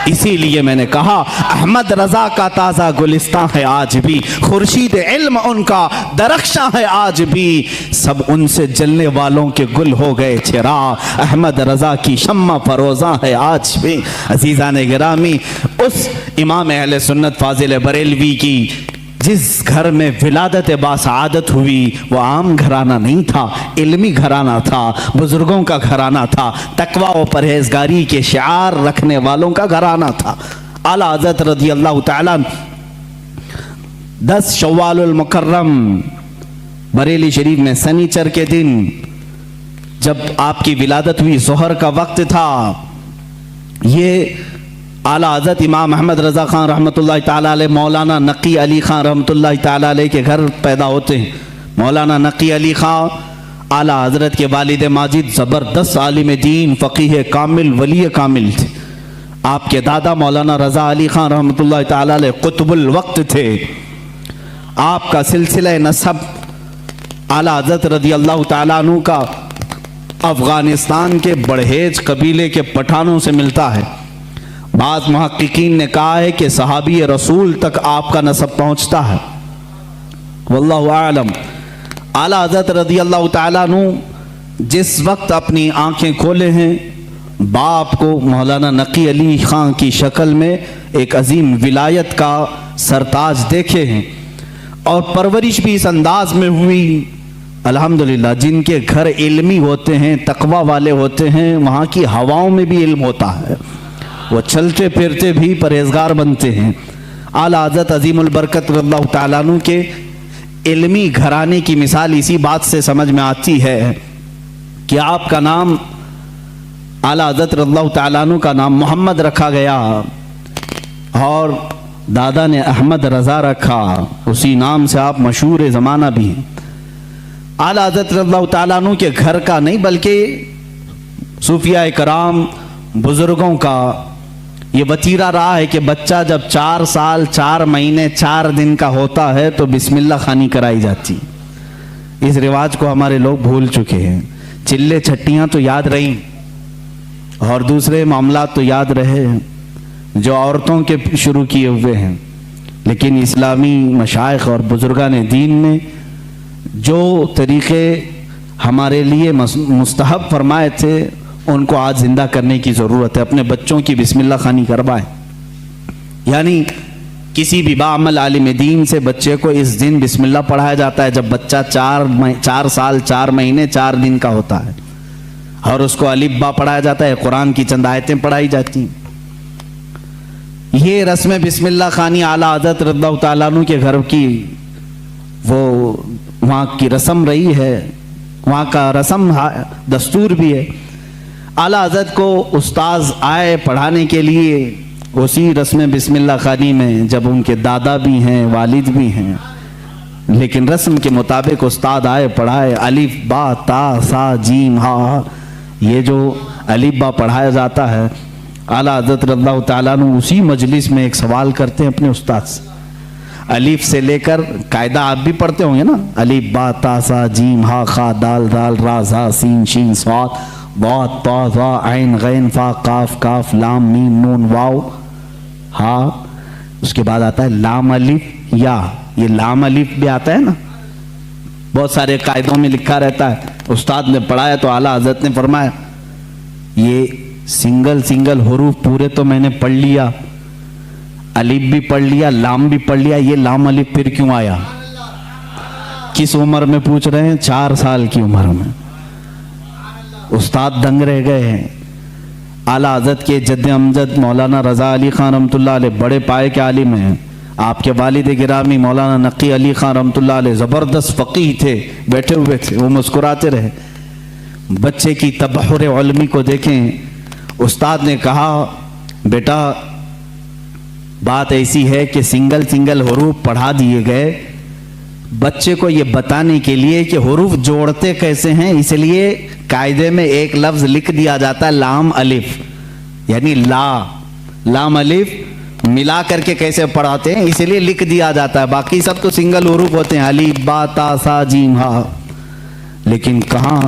इसीलिए मैंने कहा अहमद रजा का ताज़ा गुलिस्तां है आज भी, खुर्शीद इल्म उनका दरख्शां है आज भी, सब उनसे जलने वालों के गुल हो गए चिराग, अहमद रजा की शम्मा फरोज़ा है आज भी। अजीज़ान गिरामी, उस इमाम अहले सुन्नत फाजिल बरेलवी की जिस घर में विलादत बासआदत हुई वो आम घराना नहीं था, इल्मी घराना था, बुजुर्गों का घराना था, तकवा और परहेजगारी के शिआर रखने वालों का घराना था। आला हज़रत रज़ी अल्लाह तआला 10 शव्वालुल मुकर्रम बरेली शरीफ में शनिचर के दिन जब आपकी विलादत हुई, ज़ोहर का वक्त था, ये आला हज़रत इमाम अहमद रज़ा ख़ान रहमतुल्लाहि ताला अलैह मौलाना नकी अली ख़ान रहमतुल्लाहि ताला अलैह के घर पैदा होते हैं। मौलाना नकी अली ख़ान आला हज़रत के वालिद माजिद ज़बरदस्त आलिम दीन, फ़क़ीह कामिल, वली कामिल थे। आपके दादा मौलाना रज़ा अली ख़ान रहमतुल्लाहि ताला अलैह क़ुतबुल वक्त थे। आपका सिलसिला नसब आला हज़रत रज़ी अल्लाह ताला अन्हु का अफ़ग़ानिस्तान के बड़हेज कबीले के पठानों से मिलता है। बाज़ मुहक्किकीन ने कहा है कि सहाबी रसूल तक आपका नसब पहुँचता है, वल्लाहु आलम। आला हज़रत रज़ी अल्लाह ताला अन्हु जिस वक्त अपनी आँखें खोले हैं, बाप को मौलाना नकी अली ख़ान की शक्ल में एक अजीम विलायत का सरताज देखे हैं और परवरिश भी इस अंदाज में हुई। अल्हम्दुलिल्लाह, जिनके घर इल्मी होते हैं, तकवा वाले होते हैं, वहाँ की हवाओं में भी इल्म होता है, वो चलते फिरते भी परहेजगार बनते हैं। आला हज़रत अज़ीमुल बरकत रज़ियल्लाहु ताला अन्हु के इल्मी घराने की मिसाल इसी बात से समझ में आती है कि आपका नाम आला हज़रत रज़ियल्लाहु ताला अन्हु का नाम मोहम्मद रखा गया और दादा ने अहमद रज़ा रखा, उसी नाम से आप मशहूर ज़माना भी हैं। आला हज़रत रज़ियल्लाहु ताला अन्हु के घर का नहीं बल्कि सूफिया कराम बुज़ुर्गों का ये वतीरा रहा है कि बच्चा जब 4 साल 4 महीने 4 दिन का होता है तो बिस्मिल्लाह खानी कराई जाती। इस रिवाज को हमारे लोग भूल चुके हैं। चिल्ले छट्टियाँ तो याद रहीं और दूसरे मामला तो याद रहे जो औरतों के शुरू किए हुए हैं, लेकिन इस्लामी मशाइख और बुजुर्गान दीन ने जो तरीक़े हमारे लिए मुस्तहब फरमाए थे उनको आज जिंदा करने की ज़रूरत है। अपने बच्चों की बिस्मिल्लाह खानी करवाएं। यानी किसी भी बाअमल आलिम दीन से बच्चे को इस दिन बिस्मिल्लाह पढ़ाया जाता है जब बच्चा 4 साल 4 महीने 4 दिन का होता है, और उसको अलिफ बा पढ़ाया जाता है, कुरान की चंद आयतें पढ़ाई जाती हैं। ये रस्म बिस्मिल्लाह खानी आला हज़रत रज़ियल्लाहु ताला अन्हु के घर की वो वहाँ की रस्म रही है, वहाँ का रस्म दस्तूर भी है। आला हज़रत को उस्ताद आए पढ़ाने के लिए उसी रस्म बिस्मिल्लाह खानी में, जब उनके दादा भी हैं वालिद भी हैं, लेकिन रस्म के मुताबिक उस्ताद आए पढ़ाए। अलिफ बा ता सा जीम हा, ये जो अलिफ बा पढ़ाया जाता है, आला हज़रत रज़ियल्लाहु ताला अन्हु उसी मजलिस में एक सवाल करते हैं अपने उस्ताद से। अलिफ से लेकर कायदा आप भी पढ़ते होंगे ना, अलिफ बा ता सा जीम हा खा दाल दाल रा ज़ा सीन शीन स्वाद वात ता ज़ा ऐन गैन फा काफ काफ लाम मीम नून वाव हा। उसके बाद आता है लाम अलिफ या, ये लाम अलिफ भी आता है ना, बहुत सारे कायदों में लिखा रहता है। उस्ताद ने पढ़ाया तो आला हज़रत ने फरमाया ये सिंगल हुरूफ पूरे तो मैंने पढ़ लिया, अलिफ भी पढ़ लिया, लाम भी पढ़ लिया, ये लाम अलिफ फिर क्यों आया? किस उम्र में पूछ रहे हैं? 4 साल की उम्र में। उस्ताद दंग रह गए हैं। आला हज़रत के जद्द अमजद मौलाना रज़ा अली ख़ान रहमतुल्लाह अलैह बड़े पाए के आलिम हैं। आपके वालिद गिरामी मौलाना नकी अली ख़ान रहमतुल्लाह अलैह ज़बरदस्त फ़क़ीह थे, बैठे हुए थे, वो मुस्कुराते रहे। बच्चे की तबहुर इल्मी को देखें। उस्ताद ने कहा बेटा बात ऐसी है कि सिंगल हुरूफ पढ़ा दिए गए, बच्चे को ये बताने के लिए कि हुरूफ जोड़ते कैसे हैं, इसलिए कायदे में एक लफ्ज लिख दिया जाता है लाम अलिफ, यानी लाम अलिफ मिला करके कैसे पढ़ाते हैं इसलिए लिख दिया जाता है। बाकी सब तो सिंगल हुरूफ होते हैं, अलिफ बा ता सा जीम हा। लेकिन कहाँ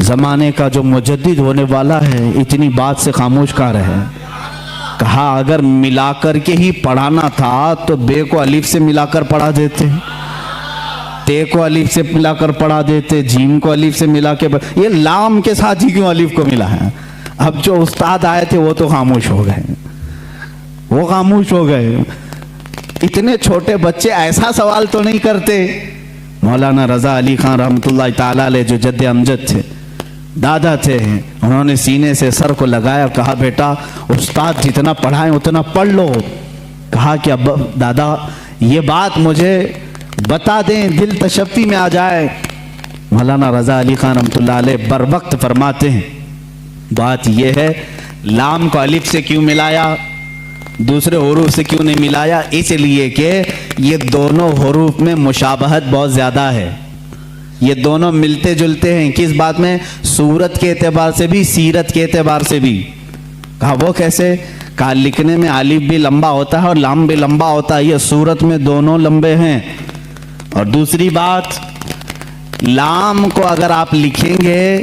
ज़माने का जो मुजद्दिद होने वाला है इतनी बात से खामोश का रहे। کہا اگر ملا کر کے ہی پڑھانا تھا تو بے کو الف سے ملا کر پڑھا دیتے، تے کو الف سے ملا کر پڑھا دیتے، جیم کو الف سے ملا کے یہ لام کے ساتھ ہی کیوں الف کو ملا ہے؟ اب جو استاد آئے تھے وہ تو خاموش ہو گئے، وہ خاموش ہو گئے۔ اتنے چھوٹے بچے ایسا سوال تو نہیں کرتے۔ مولانا رضا علی خان رحمۃ اللہ تعالی علیہ جو جد امجد تھے، دادا تھے، انہوں نے سینے سے سر کو لگایا، کہا بیٹا استاد جتنا پڑھائیں اتنا پڑھ لو۔ کہا کہ اب دادا یہ بات مجھے بتا دیں، دل تشفی میں آ جائے۔ مولانا رضا علی خان رحمۃ اللہ علیہ بر وقت فرماتے ہیں بات یہ ہے، لام کو الف سے کیوں ملایا، دوسرے حروف سے کیوں نہیں ملایا؟ اس لیے کہ یہ دونوں حروف میں مشابہت بہت زیادہ ہے، یہ دونوں ملتے جلتے ہیں۔ کس بات میں؟ صورت کے اعتبار سے بھی، سیرت کے اعتبار سے بھی۔ کہا وہ کیسے؟ کہا لکھنے میں الف بھی لمبا ہوتا ہے اور لام بھی لمبا ہوتا ہے، یہ صورت میں دونوں لمبے ہیں۔ اور دوسری بات، لام کو اگر آپ لکھیں گے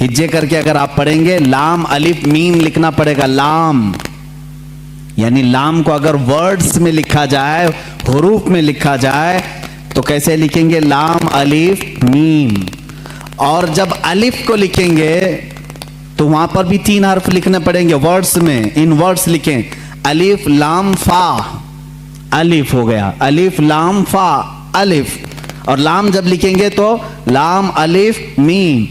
ہجے کر کے، اگر آپ پڑھیں گے لام الف میم لکھنا پڑے گا، لام یعنی لام کو اگر ورڈز میں لکھا جائے، حروف میں لکھا جائے تو کیسے لکھیں گے؟ لام الف میم۔ اور جب الف کو لکھیں گے تو وہاں پر بھی 3 حرف لکھنے پڑیں گے ورڈز میں، ان ورڈز لکھیں الف لام فا، الف ہو گیا، الف لام فا الف، اور لام جب لکھیں گے تو لام الف میم۔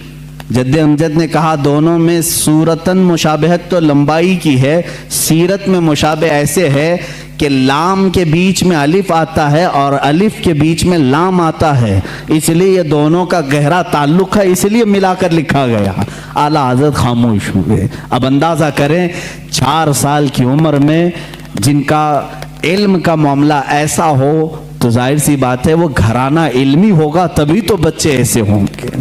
جد امجد نے کہا دونوں میں صورتاً مشابہت تو لمبائی کی ہے، سیرت میں مشابہ ایسے ہے کہ لام کے بیچ میں الف آتا ہے اور الف کے بیچ میں لام آتا ہے، اس لیے یہ دونوں کا گہرا تعلق ہے، اس لیے ملا کر لکھا گیا۔ اعلیٰ حضرت خاموش ہوئے۔ اب اندازہ کریں 4 سال کی عمر میں جن کا علم کا معاملہ ایسا ہو تو ظاہر سی بات ہے وہ گھرانہ علمی ہوگا، تبھی تو بچے ایسے ہوں گے۔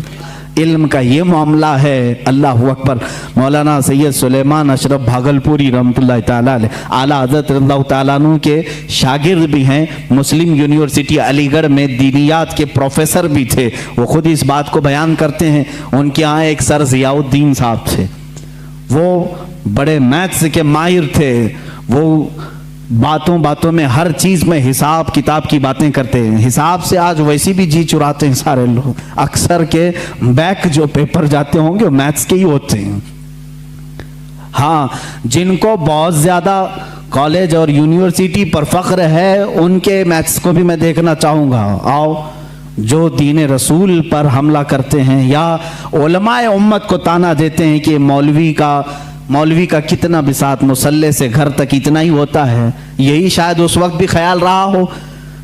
علم کا یہ معاملہ ہے۔ اللہ اکبر۔ مولانا سید سلیمان اشرف بھاگلپوری رحمۃ اللہ تعالیٰ علیہ اعلیٰ حضرت رضی اللہ تعالیٰ عنہ کے شاگرد بھی ہیں، مسلم یونیورسٹی علی گڑھ میں دینیات کے پروفیسر بھی تھے، وہ خود اس بات کو بیان کرتے ہیں۔ ان کے یہاں ایک سر ضیاء الدین صاحب تھے، وہ بڑے میتھس کے ماہر تھے، وہ باتوں باتوں میں ہر چیز میں حساب کتاب کی باتیں کرتے ہیں، حساب سے آج ویسی بھی جی چراتے ہیں سارے لوگ، اکثر کے بیک جو پیپر جاتے ہوں گے وہ میتھس کے ہی ہوتے ہیں۔ ہاں جن کو بہت زیادہ کالج اور یونیورسٹی پر فخر ہے ان کے میتھس کو بھی میں دیکھنا چاہوں گا۔ آؤ جو دین رسول پر حملہ کرتے ہیں یا علماء امت کو تانا دیتے ہیں کہ مولوی کا کتنا بساط مسلح سے گھر تک اتنا ہی ہوتا ہے، یہی شاید اس وقت بھی خیال رہا ہو۔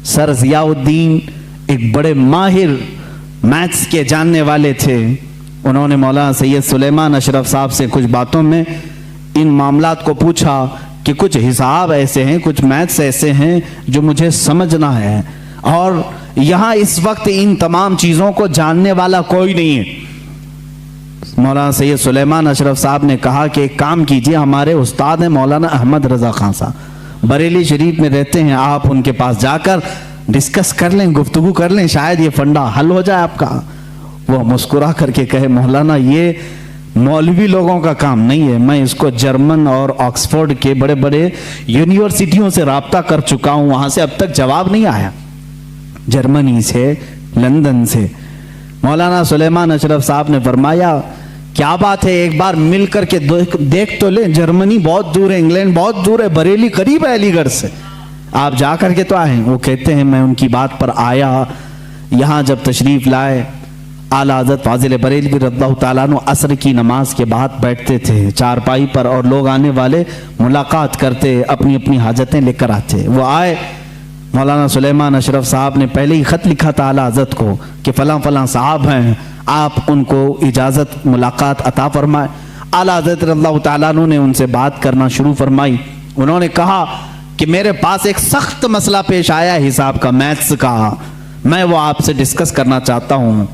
سر ضیاء الدین ایک بڑے ماہر میتھس کے جاننے والے تھے، انہوں نے مولانا سید سلیمان اشرف صاحب سے کچھ باتوں میں ان معاملات کو پوچھا کہ کچھ حساب ایسے ہیں، کچھ میتھس ایسے ہیں جو مجھے سمجھنا ہے، اور یہاں اس وقت ان تمام چیزوں کو جاننے والا کوئی نہیں ہے۔ مولانا سید سلیمان اشرف صاحب نے کہا کہ ایک کام کیجئے، ہمارے استاد ہیں مولانا احمد رضا خان صاحب، بریلی شریف میں رہتے ہیں، آپ ان کے پاس جا کر ڈسکس کر لیں، گفتگو کر لیں، شاید یہ فنڈا حل ہو جائے آپ کا۔ وہ مسکرا کر کے کہے مولانا یہ مولوی لوگوں کا کام نہیں ہے، میں اس کو جرمن اور آکسفورڈ کے بڑے بڑے یونیورسٹیوں سے رابطہ کر چکا ہوں، وہاں سے اب تک جواب نہیں آیا، جرمنی سے، لندن سے۔ مولانا سلیمان اشرف صاحب نے فرمایا کیا بات ہے، ایک بار مل کر کے دیکھ تو لیں، جرمنی بہت دور ہے، انگلینڈ بہت دور ہے، بریلی قریب ہے علی گڑھ سے، آپ جا کر کے تو آئیں۔ وہ کہتے ہیں میں ان کی بات پر آیا، یہاں جب تشریف لائے اعلیٰ حضرت فاضل بریلوی رضی اللہ تعالیٰ عنہ عصر کی نماز کے بعد بیٹھتے تھے چارپائی پر، اور لوگ آنے والے ملاقات کرتے، اپنی اپنی حاجتیں لے کر آتے۔ وہ آئے، مولانا سلیمان اشرف صاحب نے پہلے ہی خط لکھا تھا اعلیٰ حضرت کو کہ فلاں فلاں صاحب ہیں، آپ ان کو اجازت ملاقات عطا فرمائے۔ اعلیٰ حضرت رضی اللہ تعالیٰ عنہ نے ان سے بات کرنا شروع فرمائی۔ انہوں نے کہا کہ میرے پاس ایک سخت مسئلہ پیش آیا ہے حساب کا، میتھس کا، میں وہ آپ سے ڈسکس کرنا چاہتا ہوں۔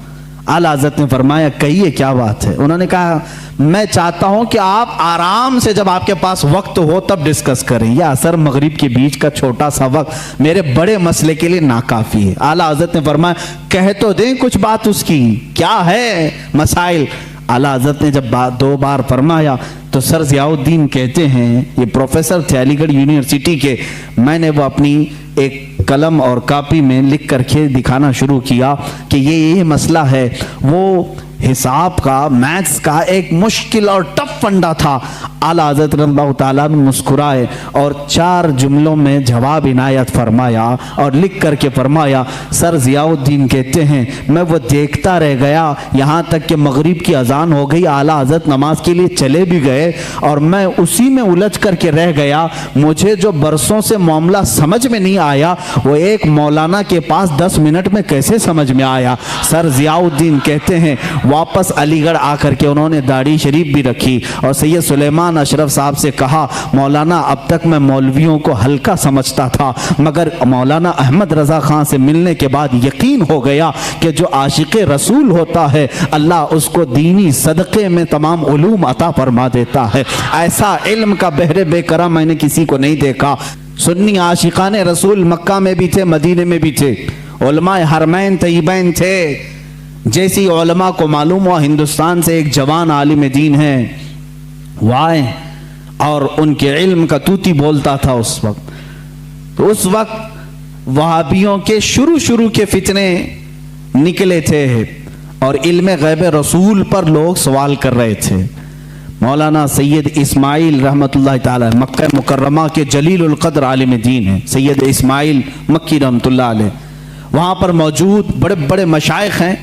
اعلیٰ حضرت نے فرمایا کہیے کیا بات ہے؟ انہوں نے کہا میں چاہتا ہوں کہ آپ آرام سے جب آپ کے پاس وقت ہو تب ڈسکس کریں، یہ عصر مغرب کے بیچ کا چھوٹا سا وقت میرے بڑے مسئلے کے لیے ناکافی ہے۔ اعلیٰ حضرت نے فرمایا کہہ تو دیں کچھ بات اس کی، کیا ہے مسائل؟ आला हज़रत ने जब 2 बार फरमाया तो सर ज़ियाउद्दीन कहते हैं, ये प्रोफेसर थे अलीगढ़ यूनिवर्सिटी के, मैंने वो अपनी एक कलम और कापी में लिख करके दिखाना शुरू किया कि ये मसला है। वो हिसाब का, मैथ्स का एक मुश्किल और टफ फंडा था। आला हज़रत रज़ियल्लाहु ताला अन्हु मुस्कुराए और 4 जुमलों में जवाब इनायत फरमाया और लिख करके फरमाया। सर ज़ियाउद्दीन कहते हैं मैं वो देखता रह गया यहाँ तक कि मगरिब की अजान हो गई, आला हज़रत नमाज के लिए चले भी गए और मैं उसी में उलझ करके रह गया। मुझे जो बरसों से मामला समझ में नहीं आया वो एक मौलाना के पास 10 मिनट में कैसे समझ में आया। सर ज़ियाउद्दीन कहते हैं वापस अलीगढ़ आकर के उन्होंने दाढ़ी शरीफ भी रखी और सैयद सुलेमान अशरफ साहब से कहा, मौलाना अब तक मैं मौलवियों को हल्का समझता था, मगर मौलाना अहमद रज़ा खान से मिलने के बाद यकीन हो गया कि जो आशिक़ रसूल होता है अल्लाह उसको दीनी सदक़े में तमाम उलूम अता फरमा देता है। ऐसा इल्म का बहरे बेकरा मैंने किसी को नहीं देखा। सुन्नी आशिक़ाने रसूल मक्का में भी थे, मदीने में भी थे, उलमाए हरमैन तय्यबैन थे। जैसी उलमा को मालूम हुआ हिंदुस्तान से एक जवान आलिम दीन है, वो आए और उनके इल्म का तूती बोलता था उस वक्त। तो उस वक्त वहाबियों के शुरू के फितने निकले थे और इल्म गैब रसूल पर लोग सवाल कर रहे थे। मौलाना सैयद इस्माइल रहमतुल्लाह ताला मक्का मुकर्रमा के जलीलुल कद्र आलिम दीन है, सैयद इस्माइल मक्की रहमतुल्लाह अलैह, वहाँ पर मौजूद बड़े बड़े मशाइख हैं।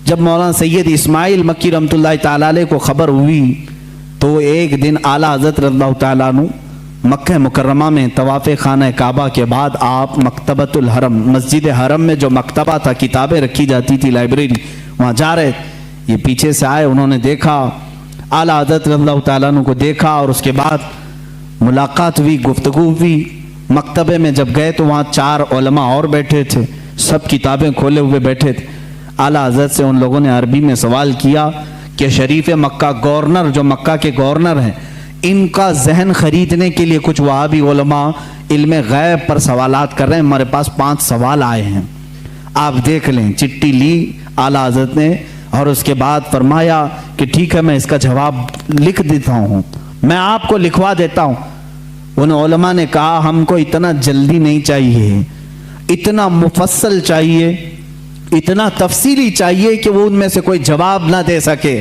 जब मौलाना सैयद इस्माइल मक्की रहमतुल्लाह ताला अलैह को खबर हुई तो एक दिन आला हज़रत रज़ियल्लाहु ताला अन्हु मक्का मुकर्रमा में तवाफ़े खाना काबा के बाद आप मकतबतुल हरम, मस्जिद हरम में जो मकतबा था, किताबें रखी जाती थी, लाइब्रेरी, वहाँ जा रहे। ये पीछे से आए, उन्होंने देखा, आला हज़रत रज़ियल्लाहु ताला अन्हु को देखा और उसके बाद मुलाकात हुई, गुफ्तगू हुई। मकतबे में जब गए तो वहाँ 4 उलमा और बैठे थे, सब किताबें खोले हुए बैठे थे। आला हज़रत से उन लोगों ने अरबी में सवाल किया कि शरीफ मक्का गवर्नर, जो मक्का के गवर्नर हैं, इनका जहन खरीदने के लिए कुछ वहाबी उलमा इल्म गैब पर सवालात कर रहे हैं, हमारे पास 5 सवाल आए हैं, आप देख लें। चिट्ठी ली आला हज़रत ने और उसके बाद फरमाया कि ठीक है मैं इसका जवाब लिख देता हूँ, मैं आपको लिखवा देता हूँ। उन उलमा ने कहा हमको इतना जल्दी नहीं चाहिए, इतना मुफस्सल चाहिए, इतना तफसीली चाहिए कि वो उनमें से कोई जवाब ना दे सके।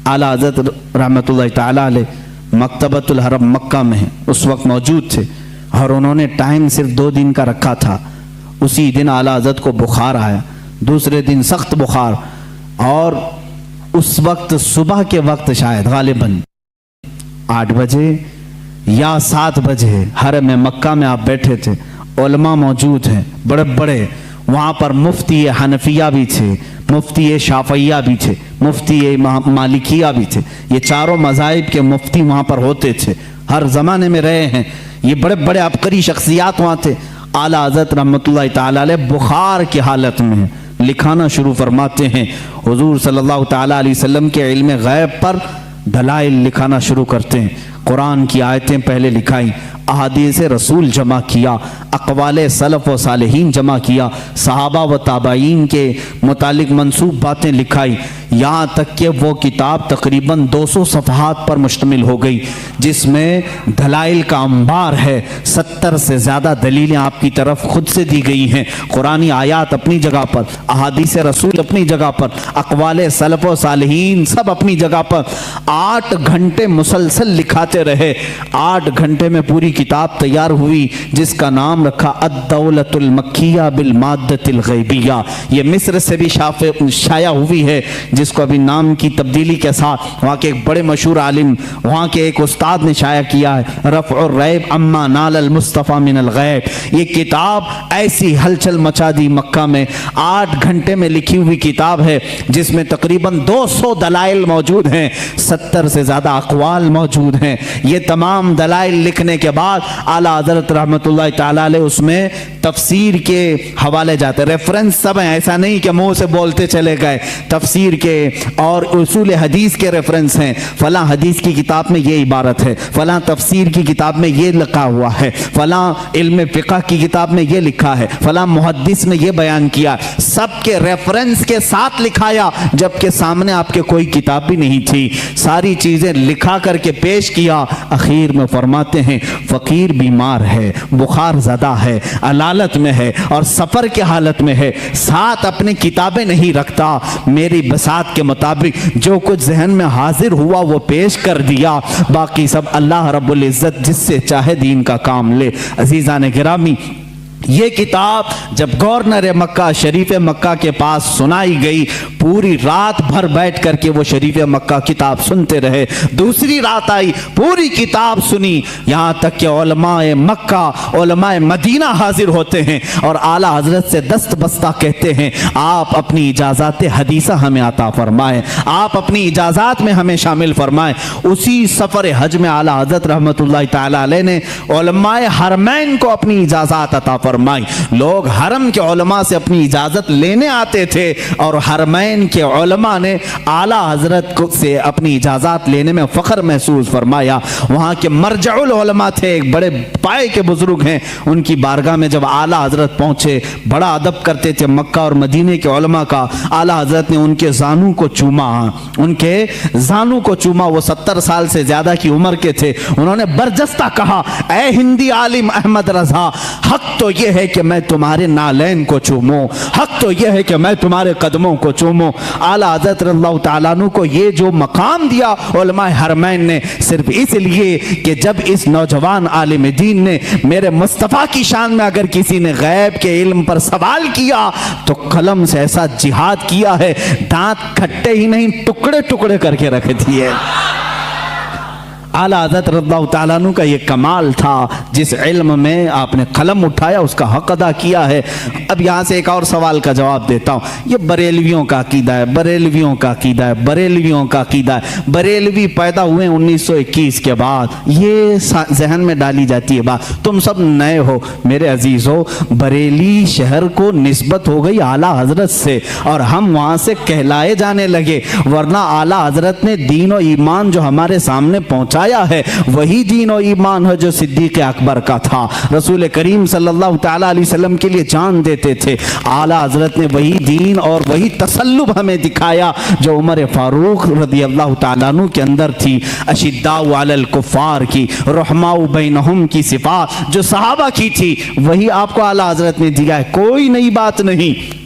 आला हज़रत रहमतुल्लाह ताला अलैह मकतबतुल हरम मक्का में उस वक्त मौजूद थे और उन्होंने टाइम सिर्फ 2 दिन का रखा था। उसी दिन आला हज़रत को बुखार आया, दूसरे दिन सख्त बुखार, और उस वक्त सुबह के वक्त शायद गालिबन 8 बजे या 7 बजे हरम मक्का में आप बैठे थे, उलमा मौजूद हैं बड़े बड़े, वहाँ पर मुफ्ती हनफिया भी थे, मुफ्ती शाफिया भी थे, मुफ्ती मालिकिया भी थे। ये चारों मज़ाहिब के मुफ्ती वहाँ पर होते थे, हर ज़माने में रहे हैं। ये बड़े बड़े अबकरी शख्सियात वहाँ थे। आला हज़रत रहमतुल्लाह ताला अलैह बुखार की हालत में लिखाना शुरू फरमाते हैं। हुजूर सल्लल्लाहु ताला अलैहि वसल्लम के इल्म गैब पर दलाइल लिखाना शुरू करते हैं। कुरान की आयतें पहले लिखाई, अहादीस रसूल जमा किया, अक़वाल सलफ़ व सालिहीन जमा किया, सहाबा व ताबाईन के मुतालिक मंसूब बातें लिखाई, यहाँ तक कि वो किताब तकरीबन 200 सफ़हात पर मुश्तमिल हो गई, जिसमें दलाइल का अंबार है। 70 से ज़्यादा दलीलें आपकी तरफ खुद से दी गई हैं। कुरानी आयात अपनी जगह पर, अहादीस रसूल अपनी जगह पर, अक़वाल सलफ़ व सालिहीन सब अपनी जगह पर। 8 घंटे मुसलसल लिखाते रहे। 8 घंटे में पूरी किताब तैयार हुई, जिसका नाम रखा अद-दौलतुल मक्किया बिल माद्दतिल गैबिया। ये मिस्र से भी शाया हुई है, जिसको अभी नाम की तब्दीली के साथ वहाँ के एक बड़े मशहूर आलिम, वहाँ के एक उस्ताद ने शाया किया है, रफ़उर रैब अम्मा नालल मुस्तफ़ा मिनल गैब। ये किताब ऐसी हलचल मचा दी मक्का में। 8 घंटे में लिखी हुई किताब है, जिसमें तकरीबन 200 दलाइल मौजूद हैं, 70 से ज़्यादा अक़वाल मौजूद हैं। ये तमाम दलाइल लिखने के बाद आला हज़रत रहमतुल्लाह ताला अलैह उसमें تفسیر کے حوالے جاتے، ریفرنس سب ہیں، ایسا نہیں کہ منہ سے بولتے چلے گئے، تفسیر کے اور اصول حدیث کے ریفرنس ہیں، فلاں حدیث کی کتاب میں یہ عبارت ہے، فلاں تفسیر کی کتاب میں یہ لکھا ہوا ہے، فلاں علم فقہ کی کتاب میں یہ لکھا ہے، فلاں محدث نے یہ بیان کیا، سب کے ریفرنس کے ساتھ لکھایا، جبکہ سامنے آپ کے کوئی کتاب بھی نہیں تھی، ساری چیزیں لکھا کر کے پیش کیا۔ اخیر میں فرماتے ہیں فقیر بیمار ہے، بخار زدہ ہے، علالت میں ہے اور سفر کے حالت میں ہے، ساتھ اپنی کتابیں نہیں رکھتا، میری بساط کے مطابق جو کچھ ذہن میں حاضر ہوا وہ پیش کر دیا، باقی سب اللہ رب العزت جس سے چاہے دین کا کام لے۔ عزیزان گرامی، یہ کتاب جب گورنر مکہ شریف مکہ کے پاس سنائی گئی، پوری رات بھر بیٹھ کر کے وہ شریف مکہ کتاب سنتے رہے، دوسری رات آئی، پوری کتاب سنی، یہاں تک کہ علماء مکہ، علماء مدینہ حاضر ہوتے ہیں اور اعلیٰ حضرت سے دست بستہ کہتے ہیں آپ اپنی اجازات حدیثہ ہمیں عطا فرمائیں، آپ اپنی اجازات میں ہمیں شامل فرمائیں۔ اسی سفر حج میں اعلیٰ حضرت رحمت اللہ تعالی علیہ نے علماء حرمین کو اپنی اجازات عطا فرمائی۔ لوگ حرم کے علماء سے اپنی اجازت لینے آتے تھے اور حرمین کے علماء نے اعلیٰ حضرت سے اپنی اجازت لینے میں فخر محسوس فرمایا۔ وہاں کے مرجع العلماء تھے، ایک بڑے پائے کے بزرگ ہیں، ان کی بارگاہ میں جب اعلیٰ حضرت پہنچے بڑا ادب کرتے تھے مکہ اور مدینے کے علماء کا، اعلیٰ حضرت نے ان کے زانوں کو چوما، ان کے زانوں کو چوما، وہ 70 سال سے زیادہ کی عمر کے تھے، انہوں نے برجستہ کہا اے ہندی عالم احمد رضا، حق تو یہ ہے کہ میں تمہارے نالین کو چوموں، حق تو یہ ہے کہ میں تمہارے قدموں کو چوموں۔ اعلیٰ حضرت رضی اللہ تعالیٰ عنہ کو یہ جو مقام دیا علماء حرمین نے، صرف اس لیے کہ جب اس نوجوان عالم دین نے میرے مصطفیٰ کی شان میں اگر کسی نے غیب کے علم پر سوال کیا تو قلم سے ایسا جہاد کیا ہے، دانت کھٹے ہی نہیں ٹکڑے ٹکڑے کر کے رکھ دیے۔ اعلیٰ حضرت رضی اللہ تعالیٰ عنہ کا یہ کمال تھا، جس علم میں آپ نے قلم اٹھایا اس کا حق ادا کیا ہے۔ اب یہاں سے ایک اور سوال کا جواب دیتا ہوں، یہ بریلویوں کا عقیدہ ہے، بریلویوں کا عقیدہ ہے، بریلویوں کا عقیدہ ہے، بریلوی پیدا ہوئے 1921 کے بعد، یہ ذہن میں ڈالی جاتی ہے بات، تم سب نئے ہو میرے عزیزو، بریلی شہر کو نسبت ہو گئی اعلیٰ حضرت سے اور ہم وہاں سے کہلائے جانے لگے، ورنہ اعلیٰ حضرت نے دین و ایمان جو ہمارے سامنے پہنچایا ہے وہی دین و ایمان ہے جو صدیق اکبر کا تھا، رسول کریم صلی اللہ تعالیٰ علیہ وسلم کے لیے جان دیتے تھے، اعلیٰ حضرت نے وہی دین اور وہی تسلب ہمیں دکھایا جو عمر فاروق رضی اللہ تعالیٰ عنہ کے اندر تھی، اشداء علی الکفار کی، رحماء بینہم کی صفات جو صحابہ کی تھی وہی آپ کو اعلیٰ حضرت نے دیا ہے، کوئی نئی بات نہیں،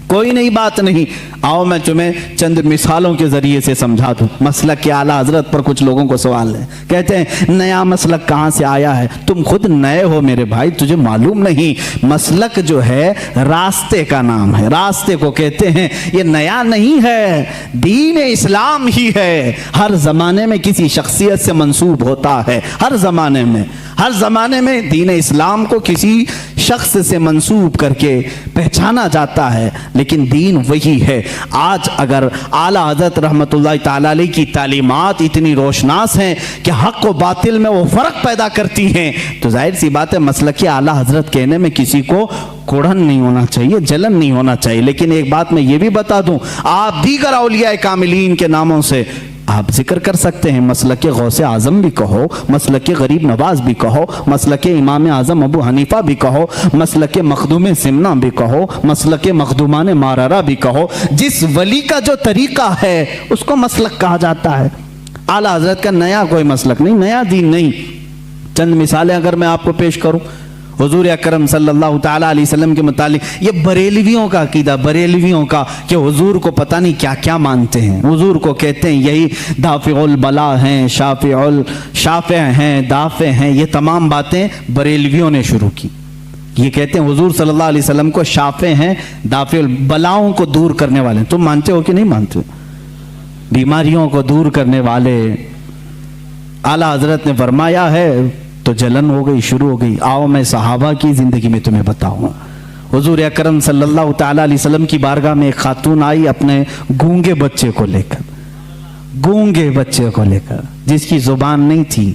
کوئی نئی بات نہیں۔ آؤ میں تمہیں چند مثالوں کے ذریعے سے سمجھا دوں۔ مسلک کے اعلیٰ حضرت پر کچھ لوگوں کو سوال ہے، کہتے ہیں نیا مسلک کہاں سے آیا ہے؟ تم خود نئے ہو میرے بھائی، تجھے معلوم نہیں، مسلک جو ہے راستے کا نام ہے، راستے کو کہتے ہیں، یہ نیا نہیں ہے، دین اسلام ہی ہے، ہر زمانے میں کسی شخصیت سے منسوب ہوتا ہے، ہر زمانے میں، ہر زمانے میں دین اسلام کو کسی شخص سے منسوب کر کے پہچانا جاتا ہے، لیکن دین وہی ہے۔ آج اگر اعلیٰ حضرت رحمت اللہ تعالیٰ علیہ کی تعلیمات اتنی روشناس ہیں کہ حق و باطل میں وہ فرق پیدا کرتی ہیں، تو ظاہر سی بات ہے مسلک اعلیٰ حضرت کہنے میں کسی کو کوڑھن نہیں ہونا چاہیے، جلن نہیں ہونا چاہیے۔ لیکن ایک بات میں یہ بھی بتا دوں، آپ دیگر اولیاء کاملین کے ناموں سے آپ ذکر کر سکتے ہیں، مسلک غوث اعظم بھی کہو، مسلک غریب نواز بھی کہو، مسلک امام اعظم ابو حنیفہ بھی کہو، مسلک مخدوم سمنا بھی کہو، مسلک مخدومان مارارہ بھی کہو، جس ولی کا جو طریقہ ہے اس کو مسلک کہا جاتا ہے۔ اعلیٰ حضرت کا نیا کوئی مسلک نہیں، نیا دین نہیں۔ چند مثالیں اگر میں آپ کو پیش کروں، حضور اکرم صلی اللہ تعالیٰ علیہ وسلم کے متعلق یہ بریلویوں کا عقیدہ، بریلویوں کا کہ حضور کو پتہ نہیں کیا کیا مانتے ہیں، حضور کو کہتے ہیں یہی دافع البلا ہیں، شافع ہیں، دافع ہیں، یہ تمام باتیں بریلویوں نے شروع کی۔ یہ کہتے ہیں حضور صلی اللہ علیہ وسلم کو شافع ہیں، دافع البلاؤں کو دور کرنے والے ہیں۔ تم مانتے ہو کہ نہیں مانتے؟ بیماریوں کو دور کرنے والے۔ اعلیٰ حضرت نے فرمایا ہے تو جلن ہو گئی، شروع ہو گئی۔ آؤ میں صحابہ کی زندگی میں تمہیں بتاؤں۔ حضور اکرم صلی اللہ تعالیٰ علیہ وسلم کی بارگاہ میں ایک خاتون آئی اپنے گونگے بچے کو لے کر، گونگے بچے کو لے کر، جس کی زبان نہیں تھی،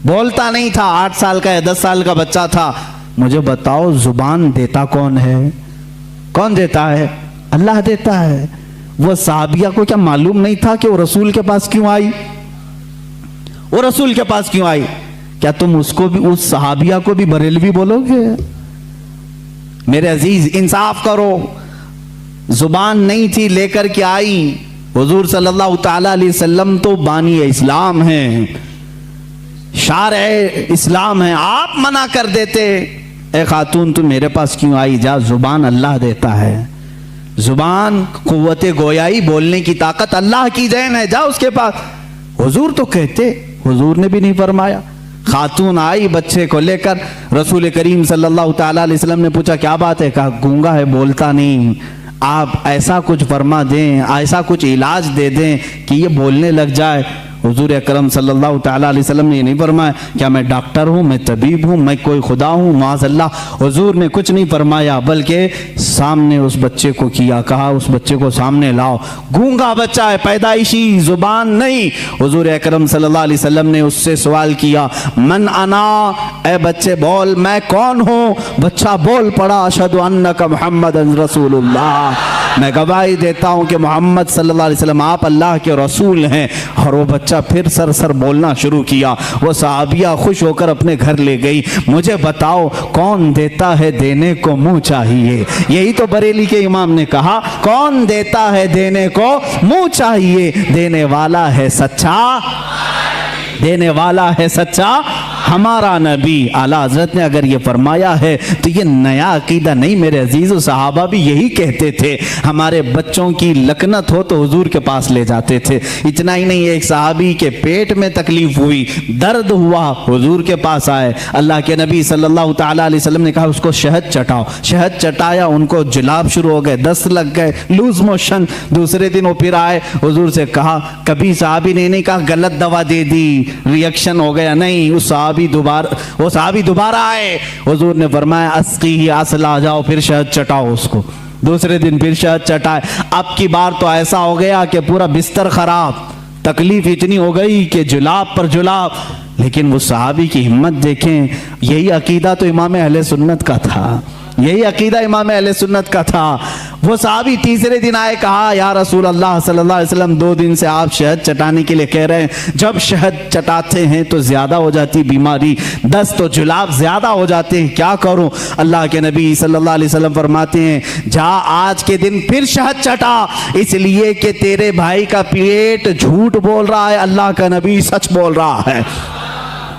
بولتا نہیں تھا، 8 سال کا یا 10 سال کا بچہ تھا، مجھے بتاؤ زبان دیتا کون ہے؟ کون دیتا ہے؟ اللہ دیتا ہے۔ وہ صحابیہ کو کیا معلوم نہیں تھا کہ وہ رسول کے پاس کیوں آئی؟ وہ رسول کے پاس کیوں آئی؟ کیا تم اس کو بھی، اس صحابیہ کو بھی بریلوی بولو گے؟ میرے عزیز انصاف کرو، زبان نہیں تھی لے کر کے آئی۔ حضور صلی اللہ تعالی علیہ وسلم تو بانی اسلام ہیں، شارع اسلام ہیں، آپ منع کر دیتے، اے خاتون تم میرے پاس کیوں آئی؟ جا، زبان اللہ دیتا ہے، زبان قوت گویائی، بولنے کی طاقت اللہ کی دین ہے، جا اس کے پاس۔ حضور تو کہتے، حضور نے بھی نہیں فرمایا۔ خاتون آئی بچے کو لے کر، رسول کریم صلی اللہ تعالی علیہ وسلم نے پوچھا کیا بات ہے؟ کہا گونگا ہے، بولتا نہیں، آپ ایسا کچھ فرما دیں، ایسا کچھ علاج دے دیں کہ یہ بولنے لگ جائے۔ حضور اکرم صلی اللہ تعالیٰ علیہ وسلم نے یہ نہیں فرمایا کیا میں ڈاکٹر ہوں، میں طبیب ہوں، میں کوئی خدا ہوں، معاذ اللہ۔ حضور نے کچھ نہیں فرمایا، بلکہ سامنے اس بچے کو کیا، کہا اس بچے کو سامنے لاؤ، گونگا بچہ ہے، پیدائشی، زبان نہیں۔ حضور اکرم صلی اللہ علیہ وسلم نے اس سے سوال کیا من انا، اے بچے بول میں کون ہوں؟ بچہ بول پڑا اشہد انک محمد رسول اللہ، میں گواہی دیتا ہوں کہ محمد صلی اللہ علیہ وسلم آپ اللہ کے رسول ہیں۔ اور وہ بچہ پھر سر بولنا شروع کیا۔ وہ صحابیہ خوش ہو کر اپنے گھر لے گئی۔ مجھے بتاؤ کون دیتا ہے دینے کو منہ چاہیے؟ یہی تو بریلی کے امام نے کہا، کون دیتا ہے دینے کو منہ چاہیے؟ دینے والا ہے سچا، دینے والا ہے سچا ہمارا نبی۔ اعلیٰ حضرت نے اگر یہ فرمایا ہے تو یہ نیا عقیدہ نہیں میرے عزیز، صحابہ بھی یہی کہتے تھے۔ ہمارے بچوں کی لکنت ہو تو حضور کے پاس لے جاتے تھے۔ اتنا ہی نہیں، ایک صحابی کے پیٹ میں تکلیف ہوئی، درد ہوا، حضور کے پاس آئے۔ اللہ کے نبی صلی اللہ تعالیٰ علیہ وسلم نے کہا اس کو شہد چٹاؤ۔ شہد چٹایا، ان کو جلاب شروع ہو گئے، دست لگ گئے، لوز موشن۔ دوسرے دن وہ پھر آئے، حضور سے کہا، کبھی صحابی نے نہیں کہا غلط دوا دے دی، ریئیکشن ہو گیا، نہیں، وہ صحابی دوبارہ آئے۔ حضور نے فرمایا اسقی اصلا، جاؤ پھر شہد چٹاؤ اس کو۔ دوسرے دن پھر شہد چٹائے۔ اب کی بار تو ایسا ہو گیا کہ پورا بستر خراب، تکلیف اتنی ہو گئی کہ جلاب پر جلاب۔ لیکن وہ صحابی کی ہمت دیکھیں، یہی عقیدہ تو امام اہل سنت کا تھا، یہی عقیدہ امام اہل سنت کا تھا۔ وہ صحابی تیسرے دن آئے، کہا یا رسول اللہ صلی اللہ علیہ وسلم 2 دن سے آپ شہد چٹانے کے لیے کہہ رہے ہیں، جب شہد چٹاتے ہیں تو زیادہ ہو جاتی بیماری، دست و جلاب زیادہ ہو جاتے ہیں، کیا کروں؟ اللہ کے نبی صلی اللہ علیہ وسلم فرماتے ہیں جا آج کے دن پھر شہد چٹا، اس لیے کہ تیرے بھائی کا پیٹ جھوٹ بول رہا ہے، اللہ کا نبی سچ بول رہا ہے۔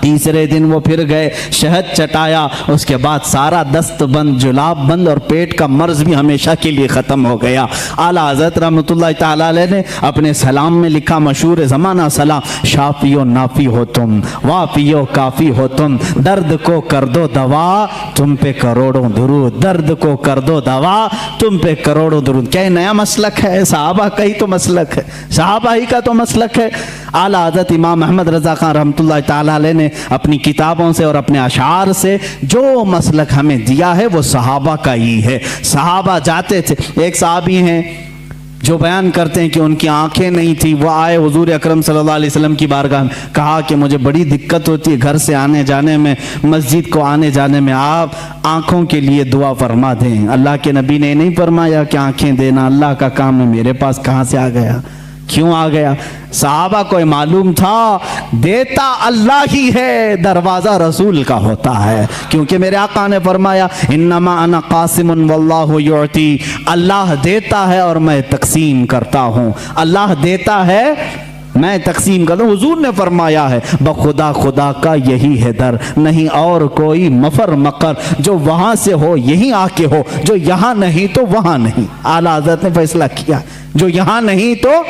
تیسرے دن وہ پھر گئے، شہد چٹایا، اس کے بعد سارا دست بند، جلاب بند، اور پیٹ کا مرض بھی ہمیشہ کے لیے ختم ہو گیا۔ اعلیٰ حضرت رحمۃ اللہ تعالیٰ علیہ نے اپنے سلام میں لکھا، مشہور زمانہ سلام، شافی و نافی ہو تم، وافی و کافی ہو تم، درد کو کر دو دوا تم پہ کروڑوں درود، درد کو کر دو دوا تم پہ کروڑوں درود۔ کیا نیا مسلک ہے؟ صحابہ کا ہی تو مسلک ہے، صحابہ ہی کا تو مسلک ہے۔ اعلیٰ حضرت امام احمد رضا خان رحمۃ اللہ تعالیٰ علیہ نے اپنی کتابوں سے اور اپنے اشعار سے جو مسلک ہمیں دیا ہے وہ صحابہ کا ہی ہے۔ صحابہ جاتے تھے، ایک صحابی ہیں جو بیان کرتے ہیں کہ ان کی آنکھیں نہیں تھی، وہ آئے حضور اکرم صلی اللہ علیہ وسلم کی بارگاہ میں، کہا کہ مجھے بڑی دقت ہوتی ہے گھر سے آنے جانے میں، مسجد کو آنے جانے میں، آپ آنکھوں کے لیے دعا فرما دیں۔ اللہ کے نبی نے نہیں فرمایا کہ آنکھیں دینا اللہ کا کام ہے، میرے پاس کہاں سے آ گیا، کیوں آ گیا؟ صحابہ کو معلوم تھا دیتا اللہ ہی ہے، دروازہ رسول کا ہوتا ہے، کیونکہ میرے آقا نے فرمایا انما انا قاسم واللہ یعطی، اللہ دیتا ہے اور میں تقسیم کرتا ہوں، اللہ دیتا ہے میں تقسیم کرتا ہوں۔ حضور نے فرمایا ہے بخدا خدا کا یہی ہے در، نہیں اور کوئی مفر مقر، جو وہاں سے ہو یہیں آ کے ہو، جو یہاں نہیں تو وہاں نہیں۔ اعلیٰ حضرت نے فیصلہ کیا، جو یہاں نہیں تو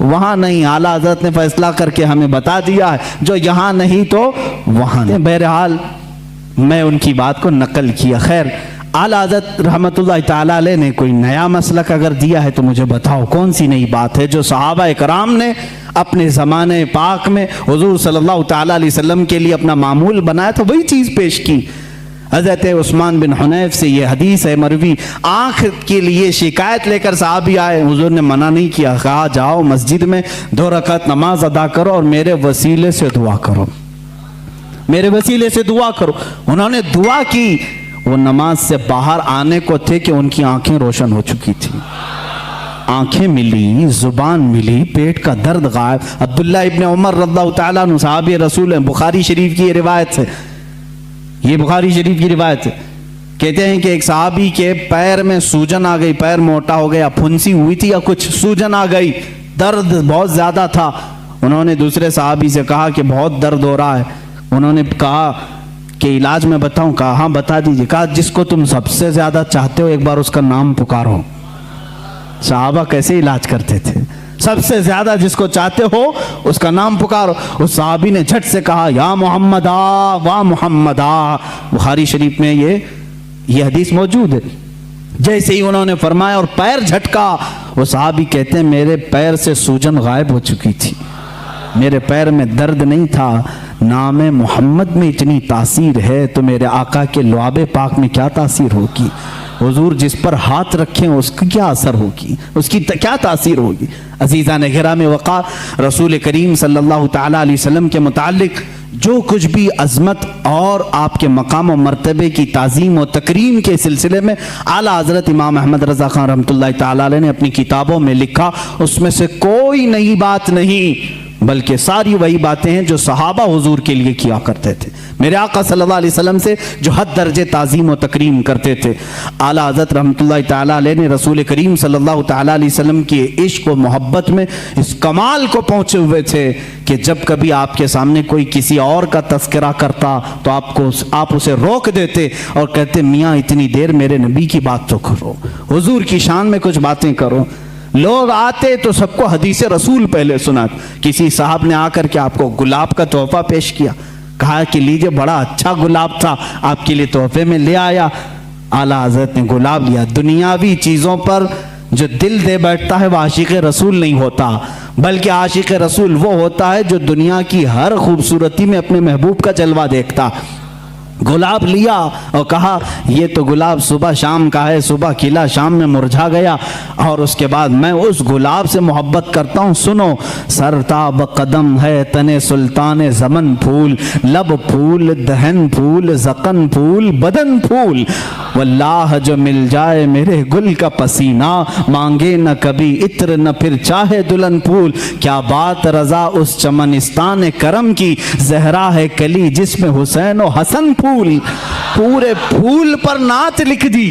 وہاں نہیں۔ اعلیٰ حضرت نے فیصلہ کر کے ہمیں بتا دیا ہے جو یہاں نہیں تو وہاں نہیں۔ بہرحال میں ان کی بات کو نقل کیا۔ خیر، اعلیٰ حضرت رحمت اللہ تعالیٰ علیہ نے کوئی نیا مسلک اگر دیا ہے تو مجھے بتاؤ کون سی نئی بات ہے جو صحابہ کرام نے اپنے زمانے پاک میں حضور صلی اللہ تعالیٰ علیہ وسلم کے لیے اپنا معمول بنایا تو وہی چیز پیش کی۔ حضرت عثمان بن حنیف سے یہ حدیث ہے مروی، آنکھ کے لیے شکایت لے کر صحابی آئے، حضور نے منع نہیں کیا، کہا جاؤ مسجد میں 2 رکعت نماز ادا کرو اور میرے وسیلے سے دعا کرو، میرے وسیلے سے دعا کرو۔ انہوں نے دعا کی، وہ نماز سے باہر آنے کو تھے کہ ان کی آنکھیں روشن ہو چکی تھی، آنکھیں ملی، زبان ملی، پیٹ کا درد غائب۔ عبداللہ ابن عمر رضی اللہ تعالیٰ عنہ صحابی رسول ہیں، بخاری شریف کی یہ روایت ہے، یہ بخاری شریف کی روایت ہے۔ کہتے ہیں کہ ایک صحابی کے پیر میں سوجن آ گئی، پیر موٹا ہو گیا، پھنسی ہوئی تھی یا کچھ، سوجن آ گئی، درد بہت زیادہ تھا۔ انہوں نے دوسرے صحابی سے کہا کہ بہت درد ہو رہا ہے۔ انہوں نے کہا کہ علاج میں بتاؤں؟ کہا ہاں بتا دیجیے۔ کہا جس کو تم سب سے زیادہ چاہتے ہو ایک بار اس کا نام پکارو۔ صحابہ کیسے علاج کرتے تھے؟ سب سے زیادہ جس کو چاہتے ہو اس کا نام پکارو۔ اس صحابی نے جھٹ سے کہا یا محمد آ وا محمد آ۔ بخاری شریف میں یہ حدیث موجود ہے۔ جیسے ہی انہوں نے فرمایا اور پیر جھٹکا، وہ صحابی کہتے ہیں میرے پیر سے سوجن غائب ہو چکی تھی، میرے پیر میں درد نہیں تھا۔ نام محمد میں اتنی تاثیر ہے تو میرے آقا کے لعاب پاک میں کیا تاثیر ہوگی؟ حضور جس پر ہاتھ رکھیں اس کا کیا اثر ہوگی، اس کی کیا تاثیر ہوگی؟ عزیزان گرامی وقار، رسول کریم صلی اللہ تعالیٰ علیہ وسلم کے متعلق جو کچھ بھی عظمت اور آپ کے مقام و مرتبے کی تعظیم و تکریم کے سلسلے میں اعلیٰ حضرت امام احمد رضا خان رحمۃ اللہ تعالیٰ علیہ نے اپنی کتابوں میں لکھا، اس میں سے کوئی نئی بات نہیں، بلکہ ساری وہی باتیں ہیں جو صحابہ حضور کے لیے کیا کرتے تھے، میرے آقا صلی اللہ علیہ وسلم سے جو حد درجے تعظیم و تکریم کرتے تھے۔ اعلیٰ حضرت رحمۃ اللہ تعالیٰ علیہ نے رسول کریم صلی اللہ تعالیٰ علیہ وسلم کی عشق و محبت میں اس کمال کو پہنچے ہوئے تھے کہ جب کبھی آپ کے سامنے کوئی کسی اور کا تذکرہ کرتا تو آپ اسے روک دیتے اور کہتے میاں اتنی دیر میرے نبی کی بات تو کرو، حضور کی شان میں کچھ باتیں کرو۔ لوگ آتے تو سب کو حدیث رسول پہلے سنات۔ کسی صاحب نے آ کر کے آپ کو گلاب کا تحفہ پیش کیا، کہا کہ لیجئے بڑا اچھا گلاب تھا، آپ کے لیے تحفے میں لے آیا۔ اعلیٰ حضرت نے گلاب لیا۔ دنیاوی چیزوں پر جو دل دے بیٹھتا ہے وہ عاشق رسول نہیں ہوتا، بلکہ عاشق رسول وہ ہوتا ہے جو دنیا کی ہر خوبصورتی میں اپنے محبوب کا جلوہ دیکھتا۔ گلاب لیا اور کہا یہ تو گلاب صبح شام کا ہے، صبح کھلا شام میں مرجھا گیا، اور اس کے بعد میں اس گلاب سے محبت کرتا ہوں۔ سنو، سرتاب قدم ہے تنے سلطان زمن پھول، لب پھول، دہن پھول، زقن پھول، بدن پھول، واللہ جو مل جائے میرے گل کا پسینہ، مانگے نہ کبھی عطر نہ پھر چاہے دلہن پھول۔ کیا بات رضا اس چمنستان کرم کی، زہرا ہے کلی جس میں حسین و حسن پھول۔ پورے پھول پر نعت لکھ دی،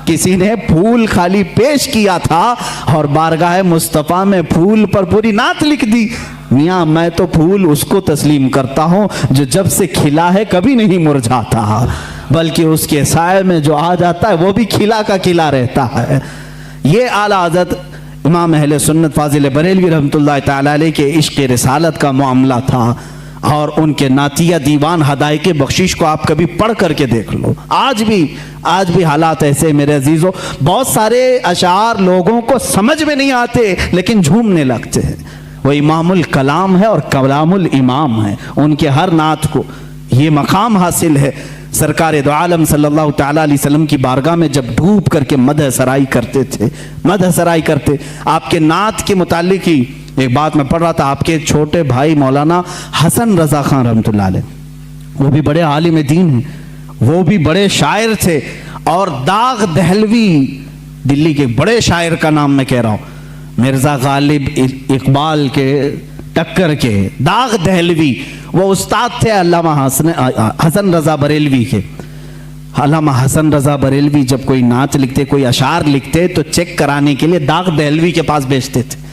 کسی نے پھول خالی پیش کیا تھا اور بارگاہ مصطفیٰ میں پھول پر پوری نعت لکھ دی۔ میاں میں تو پھول اس کو تسلیم کرتا ہوں جو جب سے کھلا ہے کبھی نہیں مرجھاتا، بلکہ اس کے سائے میں جو آ جاتا ہے وہ بھی کھلا کا کھلا رہتا ہے۔ یہ اعلیٰ حضرت امام اہل سنت فاضل بریلوی رحمۃ اللہ تعالیٰ علیہ کے عشق رسالت کا معاملہ تھا، اور ان کے نعتیہ دیوان ہدایق بخشش کو آپ کبھی پڑھ کر کے دیکھ لو۔ آج بھی حالات ایسے میرے عزیزوں، بہت سارے اشعار لوگوں کو سمجھ میں نہیں آتے لیکن جھومنے لگتے ہیں۔ وہ امام الکلام ہے اور کلام الامام ہے، ان کے ہر نعت کو یہ مقام حاصل ہے۔ سرکار دو عالم صلی اللہ تعالیٰ علیہ وسلم کی بارگاہ میں جب ڈوب کر کے مدح سرائی کرتے تھے، مدح سرائی کرتے، آپ کے نعت کے متعلق ہی ایک بات میں پڑھ رہا تھا، آپ کے چھوٹے بھائی مولانا حسن رضا خان رحمۃ اللہ علیہ، وہ بھی بڑے عالم دین ہیں، وہ بھی بڑے شاعر تھے، اور داغ دہلوی دلی کے بڑے شاعر کا نام میں کہہ رہا ہوں، مرزا غالب اقبال کے ٹکر کے داغ دہلوی، وہ استاد تھے علامہ حسن رضا بریلوی کے۔ علامہ حسن رضا بریلوی جب کوئی نعت لکھتے، کوئی اشعار لکھتے تو چیک کرانے کے لیے داغ دہلوی کے پاس بھیجتے تھے،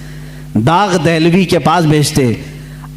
داغ دہلوی کے پاس بھیجتے۔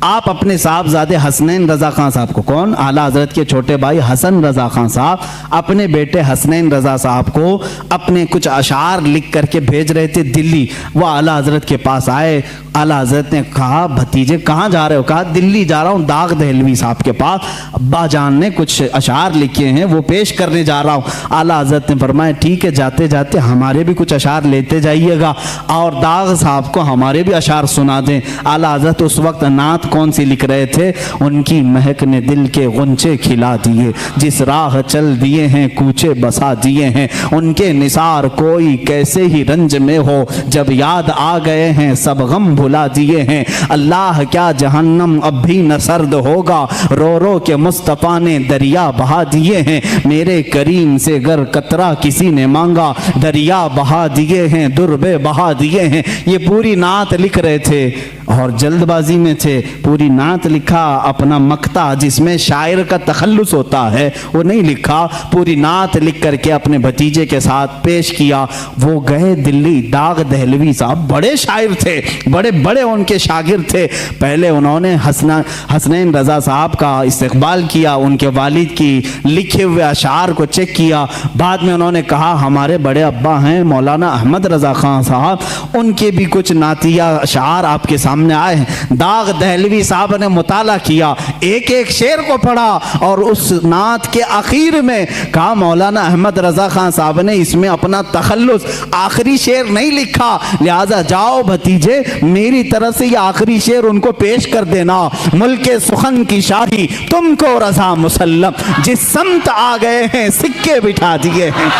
آپ اپنے صاحبزادے حسنین رضا خان صاحب کو، کون؟ اعلیٰ حضرت کے چھوٹے بھائی حسن رضا خان صاحب اپنے بیٹے حسنین رضا صاحب کو اپنے کچھ اشعار لکھ کر کے بھیج رہے تھے دلی۔ وہ اعلیٰ حضرت کے پاس آئے، اعلیٰ حضرت نے کہا بھتیجے کہاں جا رہے ہو؟ کہا دلی جا رہا ہوں داغ دہلوی صاحب کے پاس، ابا جان نے کچھ اشعار لکھے ہیں وہ پیش کرنے جا رہا ہوں۔ اعلیٰ حضرت نے فرمایا ٹھیک ہے، جاتے جاتے ہمارے بھی کچھ اشعار لیتے جائیے گا اور داغ صاحب کو ہمارے بھی اشعار سنا دیں۔ اعلیٰ حضرت اس وقت نعت कौन सी लिख रहे थे? उनकी महक ने दिल के गुंचे खिला दिए, जिस राह चल दिए हैं कूचे बसा दिए हैं, उनके निसार कोई कैसे ही रंज में हो, जब याद आ गए हैं सब गम भुला दिए हैं। अल्लाह क्या जहन्नम अब भी न सर्द होगा, रो रो के मुस्तफ़ा ने दरिया बहा दिए हैं, मेरे करीम से गर कतरा किसी ने मांगा, दरिया बहा दिए हैं दुर्बे बहा दिए हैं। ये पूरी नात लिख रहे थे और जल्दबाजी में थे। पूरी नात लिखा, अपना मक्ता जिसमें शायर का तखल्लुस होता है वो नहीं लिखा, पूरी नात लिख करके अपने भतीजे के साथ पेश किया। वो गए दिल्ली, दाग दहलवी साहब बड़े शायर थे, बड़े बड़े उनके शागिर्द थे। पहले उन्होंने हसनैन रज़ा साहब का इस्तकबाल किया, उनके वालिद की लिखे हुए अशार को चेक किया। बाद में उन्होंने कहा हमारे बड़े अब्बा हैं मौलाना अहमद रज़ा खान साहब, उनके भी कुछ नातिया अशार आपके सामने आए हैं। दाग दहलवी साहब ने मुताला किया, एक एक शेर को पढ़ा और उस नात के आखिर में कहा मौलाना अहमद रज़ा खान साहब ने इसमें अपना तखल्लुस आखिरी शेर नहीं लिखा, लिहाजा जाओ भतीजे मेरी तरफ से ये आखिरी शेर उनको पेश कर देना। मुल्के सुखन की शाही तुमको रज़ा मुसल्लम, जिस समत आ गए हैं सिक्के बिठा दिए हैं।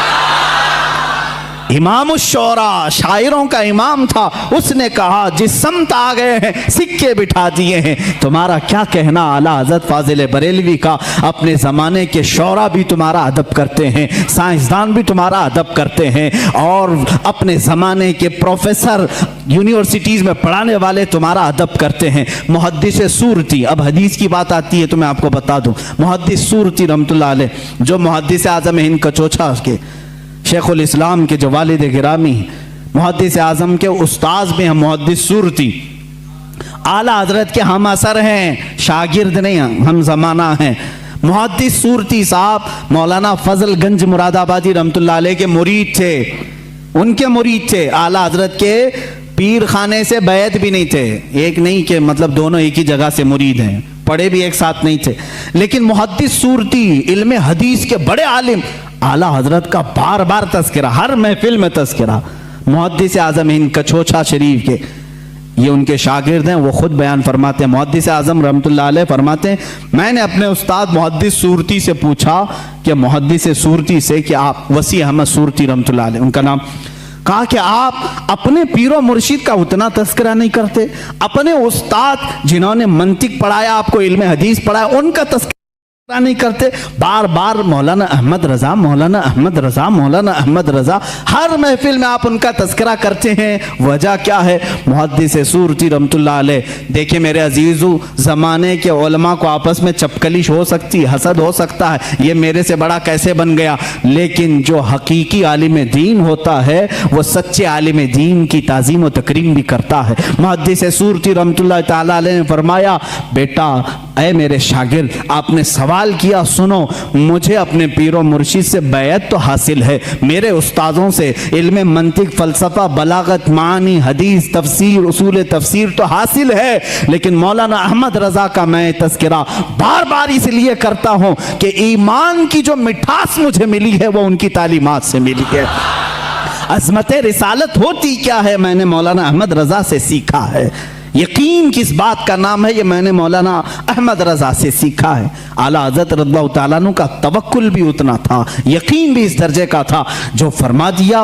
इमाम उश-शोरा, शायरों का इमाम था, उसने कहा जिस समत आ गए हैं सिक्के बिठा दिए हैं। तुम्हारा क्या कहना आला हज़रत फाजिल बरेलवी का? अपने ज़माने के शोरा भी तुम्हारा अदब करते हैं, साइंसदान भी तुम्हारा अदब करते हैं, और अपने ज़माने के प्रोफेसर यूनिवर्सिटीज़ में पढ़ाने वाले तुम्हारा अदब करते हैं। मुहद्दिस सूरती, अब हदीस की बात आती है तो मैं आपको बता दूँ, मुहद्दिस सूरती रहमतुल्लाह अलैह जो मुहद्दिस आज़म हिंद कचोछा के शेखुल इस्लाम के जो वालिद गिरामी मुहद्दिस आज़म के उस्ताद में हम मुहद्दिस सूरती आला हजरत के हम असर हैं, शागिर्द नहीं हम ज़माना हैं। मुहद्दिस सूरती साहब मौलाना फजल गंज मुरादाबादी रहमतुल्लाह अलैह के मुरीद थे, उनके मुरीद थे। आला हजरत के पीर खाने से बैत भी नहीं थे, एक नहीं कि मतलब दोनों एक ही जगह से मुरीद हैं, पढ़े भी एक साथ नहीं थे। लेकिन मुहद्दिस सूरती इल्म हदीस के बड़े आलिम, आला हजरत का बार बार तज़किरा, हर महफिल में तज़किरा। मुहद्दिस आज़म हिंद कचोछा शरीफ के ये उनके शागिर्द हैं, वो खुद बयान फरमाते हैं। मुहद्दिस आज़म रहमतुल्लाह अलैह फरमाते हैं मैंने अपने उस्ताद मुहद्दिस सूरती से पूछा कि मुहद्दिस सूरती से कि आप वसी अहमद सूरती रहमतुल्लाह अलैह उनका नाम, कहा कि आप अपने पीरो मुर्शिद का उतना तज़किरा नहीं करते, अपने उस्ताद जिन्होंने मंतिक पढ़ाया, आपको इल्म हदीस पढ़ाया, उनका तज़किरा नहीं करते। बार बार मौलाना अहमद रज़ा, मौलाना अहमद रज़ा, मौलाना अहमद रज़ा, हर महफिल में आप उनका तज़किरा करते हैं। वजह क्या है? मुहद्दिस सूरती रहमतुल्लाह अलैह, देखिए मेरे अजीज़ों, ज़माने के उलमा को आपस में चपकलिश हो सकती है, हसद हो सकता है, ये मेरे से बड़ा कैसे बन गया, लेकिन जो हकीकी आलिम दीन होता है वो सच्चे आलिम दीन की ताज़ीम व तकरीम भी करता है। मुहद्दिस सूरती रहमतुल्लाह ताला अलैह ने फरमाया बेटा ऐ मेरे शागिर्द, आपने सवाल किया, सुनो, मुझे अपने पीरो मुर्शिद से बैत तो हासिल है, मेरे उस्तादों से इल्म मंतिक, फ़लसफ़ा, बलागत, मानी, हदीस, तफसीर, उसूल तफसीर तो हासिल है, लेकिन मौलाना अहमद रज़ा का मैं तज़किरा बार बार इसलिए करता हूँ कि ईमान की जो मिठास मुझे मिली है वो उनकी तालीमात से मिली है। अज़मत रिसालत होती क्या है मैंने मौलाना अहमद रज़ा से सीखा है। यकीन किस बात का नाम है, ये मैंने मौलाना अहमद रज़ा से सीखा है। आला हज़रत रज़ियल्लाहु ताला अन्हु का तवक्कुल भी उतना था, यकीन भी इस दर्जे का था, जो फरमा दिया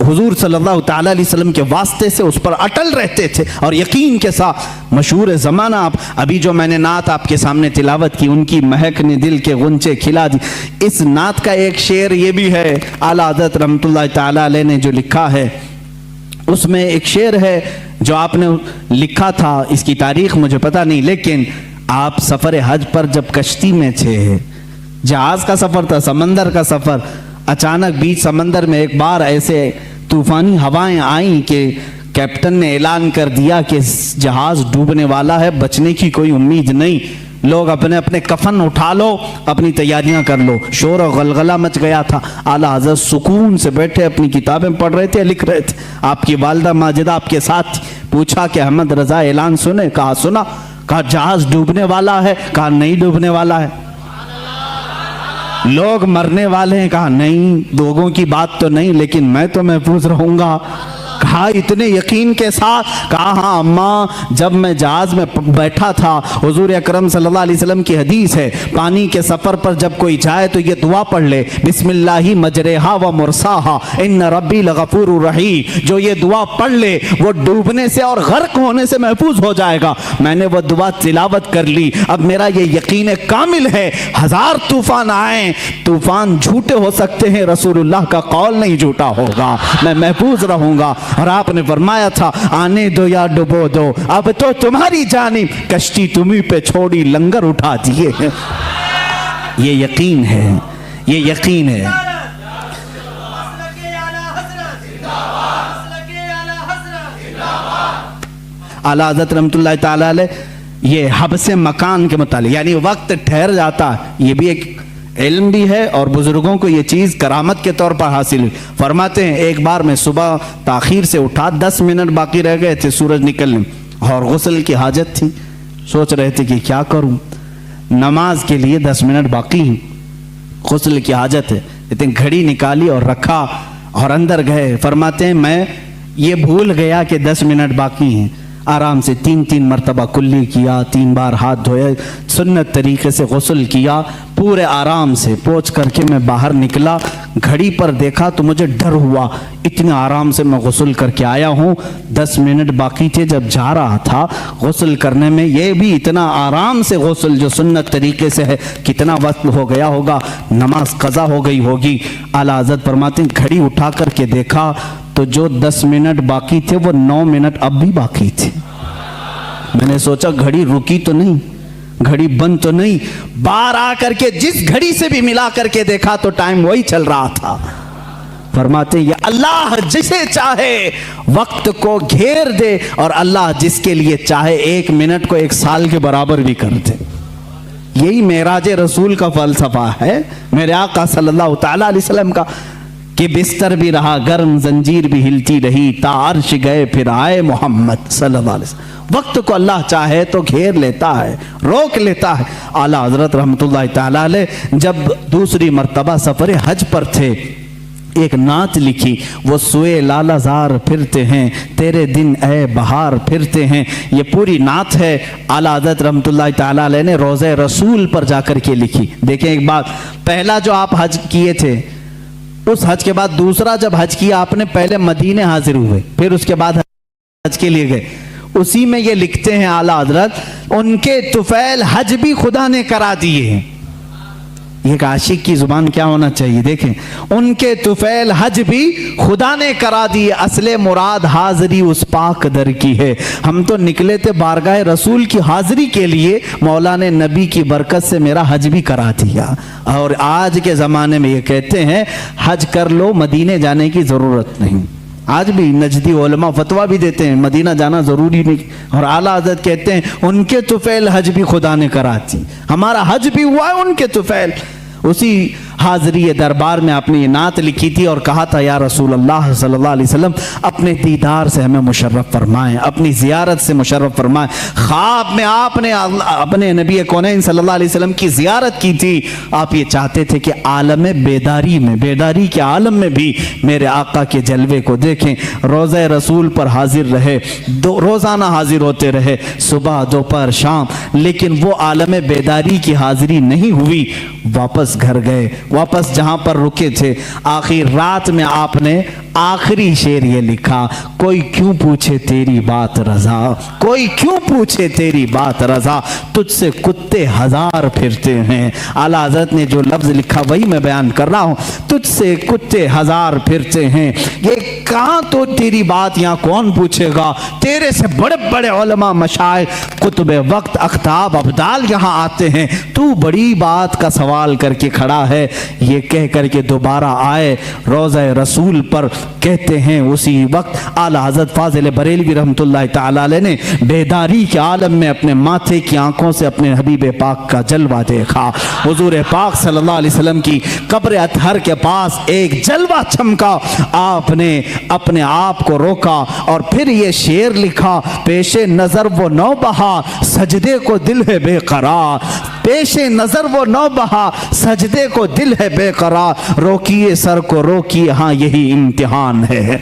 हुजूर सल्लल्लाहु ताला अलैहि वसल्लम के वास्ते से उस पर अटल रहते थे और यकीन के साथ। मशहूर ज़माना, आप अभी जो मैंने नात आपके सामने तिलावत की, उनकी महक ने दिल के गुंचे खिला दी, इस नात का एक शेर ये भी है, आला हज़रत रहमतुल्लाह ताला अलैह ने जो लिखा है, उसमें एक शेर है जो आपने लिखा था, इसकी तारीख मुझे पता नहीं, लेकिन आप सफ़र हज पर जब कश्ती में थे, जहाज़ का सफ़र था, समंदर का सफ़र, अचानक बीच समंदर में एक बार ऐसे तूफ़ानी हवाएं आईं कि कैप्टन ने ऐलान कर दिया कि जहाज़ डूबने वाला है, बचने की कोई उम्मीद नहीं, लोग अपने अपने कफन उठा लो, अपनी तैयारियां कर लो। शोर और गलगला मच गया था। आला हज़रत सुकून से बैठे अपनी किताबें पढ़ रहे थे, लिख रहे थे। आपकी वालिदा माजिदा आपके साथ। पूछा कि अहमद रज़ा ऐलान सुने? कहा सुना। कहा जहाज डूबने वाला है? कहा नहीं डूबने वाला है। लोग मरने वाले हैं? कहा नहीं, लोगों की बात तो नहीं, लेकिन मैं तो महफूज रहूंगा। कहा इतने यकीन के साथ? कहा हाँ अम्मा, जब मैं जहाज में बैठा था, हुजूर अकरम सल्लल्लाहु अलैहि वसल्लम की हदीस है, पानी के सफर पर जब कोई जाए तो ये दुआ पढ़ ले, बिस्मिल्लाहि मजरेहा व मुरसाहा इन्न रब्बी लगफूरुर रहीम। जो ये दुआ पढ़ ले वो डूबने से और गर्क होने से महफूज हो जाएगा। मैंने वो दुआ तिलावत कर ली। अब मेरा ये यकीन कामिल है, हजार तूफान आए, तूफान झूठे हो सकते हैं, रसूलुल्लाह का कौल नहीं झूठा होगा, मैं महफूज रहूंगा। और आपने फरमाया था आने दो या डुबो दो, अब तो तुम्हारी जानिब, कश्ती तुम्ही पे छोड़ी लंगर उठा दिए। ये यकीन है, ये यकीन है। आला हज़रत रहमतुल्लाह ताला अलैह ये हब्स मकान के मुतालिक, यानी वक्त ठहर जाता, ये भी एक इल्म भी है और बुजुर्गों को ये चीज़ करामत के तौर पर हासिल हुई। फरमाते हैं एक बार मैं सुबह ताखीर से उठा, 10 मिनट बाकी रह गए थे सूरज निकलने, और गुस्ल की हाजत थी। सोच रहे थे कि क्या करूं, नमाज के लिए 10 मिनट बाकी, गुस्ल की हाजत है, लेकिन घड़ी निकाली और रखा और अंदर गए। फरमाते हैं मैं ये भूल गया कि 10 मिनट बाकी हैं। आराम से 3-3 मरतबा कुल्ली किया, 3 बार हाथ धोए, सुन्नत तरीके से गुस्ल किया, पूरे आराम से पोंछ करके मैं बाहर निकला। घड़ी पर देखा तो मुझे डर हुआ, इतने आराम से मैं गुस्ल करके आया हूँ, 10 मिनट बाकी थे। जब जा रहा था गुस्ल करने में, ये भी इतना आराम से गुस्ल जो सुन्नत तरीके से है, कितना वक्त हो गया होगा, नमाज कज़ा हो गई होगी। आला हज़रत फरमाते हैं घड़ी उठा करके देखा तो जो 10 मिनट बाकी थे वो 9 मिनट अब भी बाकी थे। मैंने सोचा घड़ी रुकी तो नहीं, घड़ी बंद तो नहीं। बाहर आकर के जिस घड़ी से भी मिला करके देखा तो टाइम वही चल रहा था। फरमाते ये अल्लाह जिसे चाहे वक्त को घेर दे, और अल्लाह जिसके लिए चाहे 1 मिनट को 1 साल के बराबर भी कर दे। यही मेराज रसूल का फलसफा है, मेरे आका सल्लल्लाहु तआला अलैहि वसल्लम का, कि बिस्तर भी रहा गर्म, जंजीर भी हिलती रही, तारश गए फिर आए मोहम्मद सल्लल्लाहु अलैहि वसल्लम। वक्त को अल्लाह चाहे तो घेर लेता है, रोक लेता है। आला हज़रत रहमतुल्लाह ताला अलैह जब दूसरी मर्तबा सफ़र हज पर थे, एक नात लिखी, वो सुए लालाजार फिरते हैं, तेरे दिन ए बहार फिरते हैं। ये पूरी नात है, आला हज़रत रहमतुल्लाह ताला अलैह ने रोज़े रसूल पर जाकर के लिखी। देखें एक बात, पहला जो आप हज किए थे, उस हज के बाद दूसरा जब हज किया आपने, पहले मदीने हाजिर हुए, फिर उसके बाद हज के लिए गए। उसी में ये लिखते हैं आला हजरत, उनके तुफैल हज भी खुदा ने करा दिए हैं। एक आशिक की जुबान क्या होना चाहिए, देखें, उनके तुफैल हज भी खुदा ने करा दिए, असले मुराद हाजिरी उस पाक दर की है। हम तो निकले थे बारगाह रसूल की हाजिरी के लिए, मौला ने नबी की बरकत से मेरा हज भी करा दिया। और आज के ज़माने में ये कहते हैं हज कर लो, मदीने जाने की ज़रूरत नहीं। आज भी नजदी उलमा फतवा भी देते हैं मदीना जाना ज़रूरी नहीं, और आला हज़रत कहते हैं उनके तुफैल हज भी खुदा ने करा दी, हमारा हज भी हुआ है उनके तुफैल। उसी हाज़री दरबार में आपने ये नात लिखी थी और कहा था, या रसूल अल्लाह सल्लल्लाहु अलैहि वसल्लम अपने दीदार से हमें मुशर्रफ फरमाएं, अपनी ज़ियारत से मुशर्रफ फरमाएं। ख्वाब में आपने अपने नबी कौनैन सल्लल्लाहु अलैहि वसल्लम की ज़ियारत की थी। आप ये चाहते थे कि आलम बेदारी में, बेदारी के आलम में भी मेरे आका के जलवे को देखें। रोज़े रसूल पर हाजिर रहे, रोज़ाना हाजिर होते रहे, सुबह दोपहर शाम, लेकिन वो आलम बेदारी की हाजिरी नहीं हुई। वापस घर गए, वापस जहां पर रुके थे, आखिर रात में आपने आखिरी शेर ये लिखा, कोई क्यों पूछे तेरी बात रजा, कोई क्यों पूछे तेरी बात रजा, तुझसे कुत्ते हजार फिरते हैं। आला हज़रत ने जो लफ्ज़ लिखा वही मैं बयान कर रहा हूँ, तुझसे कुत्ते हजार फिरते हैं। ये कहाँ तो तेरी बात यहाँ कौन पूछेगा, तेरे से बड़े बड़े उलमा मशाइख कुतुब वक्त अख्ताब अब्दाल यहाँ आते हैं, तू बड़ी बात का सवाल करके खड़ा है। ये कह करके दोबारा आए रोज़े रसूल पर, कहते हैं उसी वक्त आला हज़रत फाज़िल बरेलवी रहमतुल्लाह ताला अलैह ने बेदारी के आलम में अपने माथे की आंखों से अपने हबीब पाक का जलवा देखा। हुजूर पाक सल्लल्लाहु अलैहि वसल्लम की कब्र अतहर के पास एक जलवा चमका, आपने अपने आप को रोका और फिर ये शेर लिखा, पेशे नज़र वो नौ बहा सजदे को दिल है बेकरार, पेशे नज़र वो नौ बहा सजदे को दिल है बेकरार, रोकिए सर को रोकिए हाँ यही इम्तिहान है।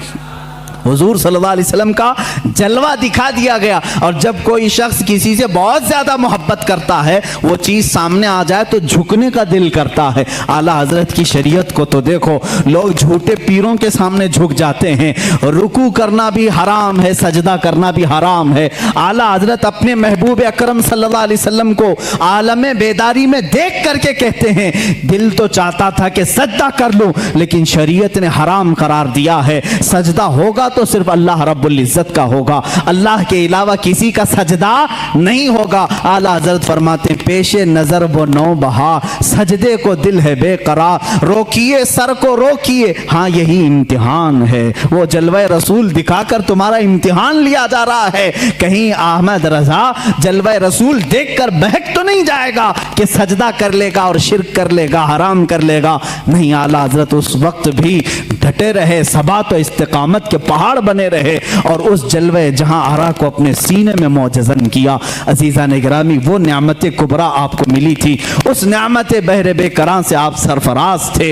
हुजूर सल्लल्लाहु अलैहि वसल्लम का जलवा दिखा दिया गया। और जब कोई शख्स किसी से बहुत ज्यादा मोहब्बत करता है, वो चीज सामने आ जाए तो झुकने का दिल करता है। आला हजरत की शरीयत को तो देखो, लोग झूठे पीरों के सामने झुक जाते हैं। रुकू करना भी हराम है, सजदा करना भी हराम है। आला हजरत अपने महबूब अकरम सल्लल्लाहु अलैहि वसल्लम को आलम बेदारी में देख करके कहते हैं, दिल तो चाहता था कि सजदा कर लूं, लेकिन शरीयत ने हराम करार दिया है। सजदा होगा तो सिर्फ अल्लाह रब्बुल इज्जत का होगा, अल्लाह के अलावा किसी का सजदा नहीं होगा। आला हजरत फरमाते हैं, पेशे नजर वो नौ बहा, सजदे को दिल है बेकरार, रोकिए सर को रोकिए, हाँ यही इम्तिहान है। वो जलवे रसूल दिखाकर तुम्हारा इम्तिहान लिया जा रहा है। कहीं अहमद रजा जलवे रसूल देखकर बहक तो नहीं जाएगा कि सजदा कर लेगा और शिर्क कर लेगा, हराम कर लेगा। नहीं, आला हजरत उस वक्त भी डटे रहे, सबात और इस्तिकामत के पहाड़ बने रहे और उस जलवे जहां आरा को अपने सीने में मौजज़न किया। अजीज़ा ने गिरामी, वो नियामत कुबरा आपको मिली थी, उस नियामत बहरे बेकरां से आप सरफराज थे।